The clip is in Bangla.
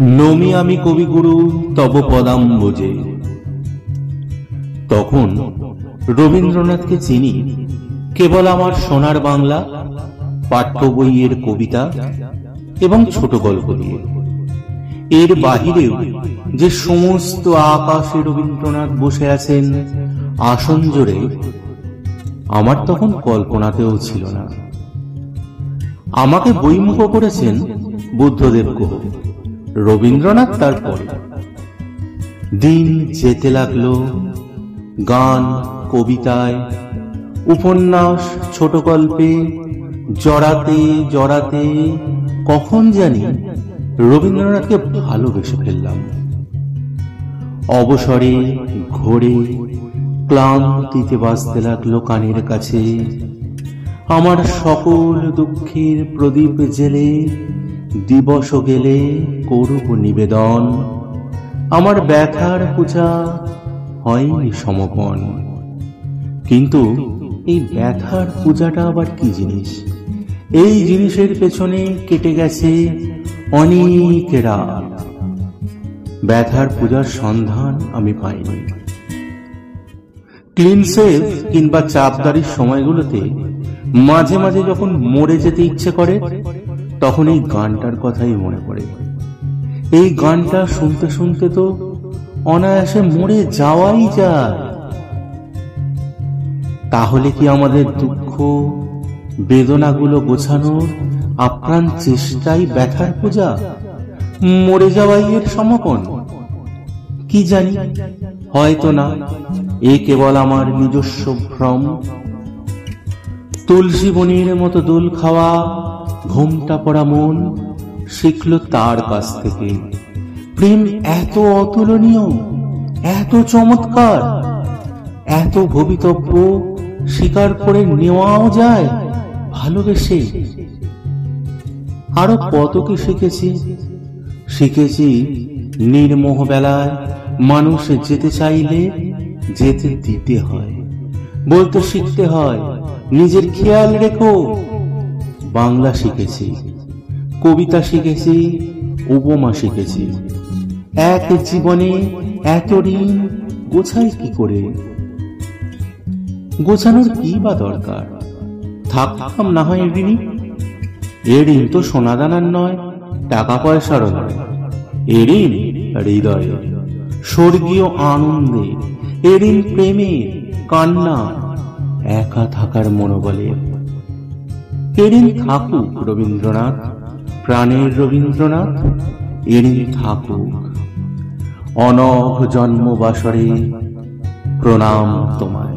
নমি আমি কবিগুরু তব পদাম্বুজে। তখন রবীন্দ্রনাথকে চিনি কেবল আমার সোনার বাংলা পাঠ্য বইয়ের কবিতা এবং ছোট গল্প দিয়ে। এর বাহিরেও যে সমস্ত আকাশে রবীন্দ্রনাথ বসে আছেন আসন জোরে, আমার তখন কল্পনাতেও ছিল না। আমাকে বইমুখ করেছেন বুদ্ধদেব গুহ, রবীন্দ্রনাথ তারপরে। দিন যেতে লাগলো গান, কবিতায়, উপন্যাস, ছোট গল্পে জড়াতে জড়াতে কখন জানি রবীন্দ্রনাথকে ভালোবেসে ফেললাম। অবসরে ঘোরে ক্লান্তিতে বাজতে লাগলো কানের কাছে আমার সকল দুঃখের প্রদীপ জেলে দিবস গেলে করব নিবেদন, আমার ব্যথার পূজা হয়নি সমপন। কিন্তু এই ব্যথার পূজাটা আবার কি জিনিস? এই জিনিসের পেছনে কেটে গেছে অনেক রাত। ব্যথার পূজার সন্ধান আমি পাইনি। ক্লিন সেভ কিংবা চাপদারির সময়গুলোতে মাঝে মাঝে যখন মরে যেতে ইচ্ছে করে, তখন এই গানটার কথাই মনে পড়ে। এই গানটা শুনতে শুনতে তো অনায়াসে মরে যাওয়াই যায়। তাহলে কি আমাদের দুঃখ বেদনাগুলো গোছানোর আপ্রাণ চেষ্টাই ব্যথার পূজা, মরে যাওয়াই এর সমাপন? কি জানি, হয়তো না, এ কেবল আমার নিজস্ব ভ্রম। তুলসী বনির মতো দোল খাওয়া ঘোমটা পড়া মন শিখল তার কাছ থেকে। প্রেম এত অতুলনীয়, এত চমৎকার, এত ভবিতব্য স্বীকার করে নেওয়াও যায় ভালোবেসে। আরো কত কি শিখেছি নির্মোহ বেলায় মানুষ যেতে চাইলে যেতে দিতে হয়, বলতে শিখতে হয় নিজের খেয়াল রেখো। বাংলা শিখেছি, কবিতা শিখেছি, উপমা শিখেছি। এক জীবনে এত ঋণ গোছাই কি করে? গোছানোর কি বা দরকার? থাকতাম না হয় ঋণী। এ ঋণ তো সোনাদানার নয়, টাকা পয়সারও নয়। এ ঋণ হৃদয়ে, স্বর্গীয় আনন্দে। এ ঋণ প্রেমে, কান্না, একা থাকার মনোবলে। এ ঋণ থাকুক রবীন্দ্রনাথ, প্রাণের রবীন্দ্রনাথ। এ ঋণ থাকুক। অনঘ জন্মবাসরে প্রণাম তোমায়।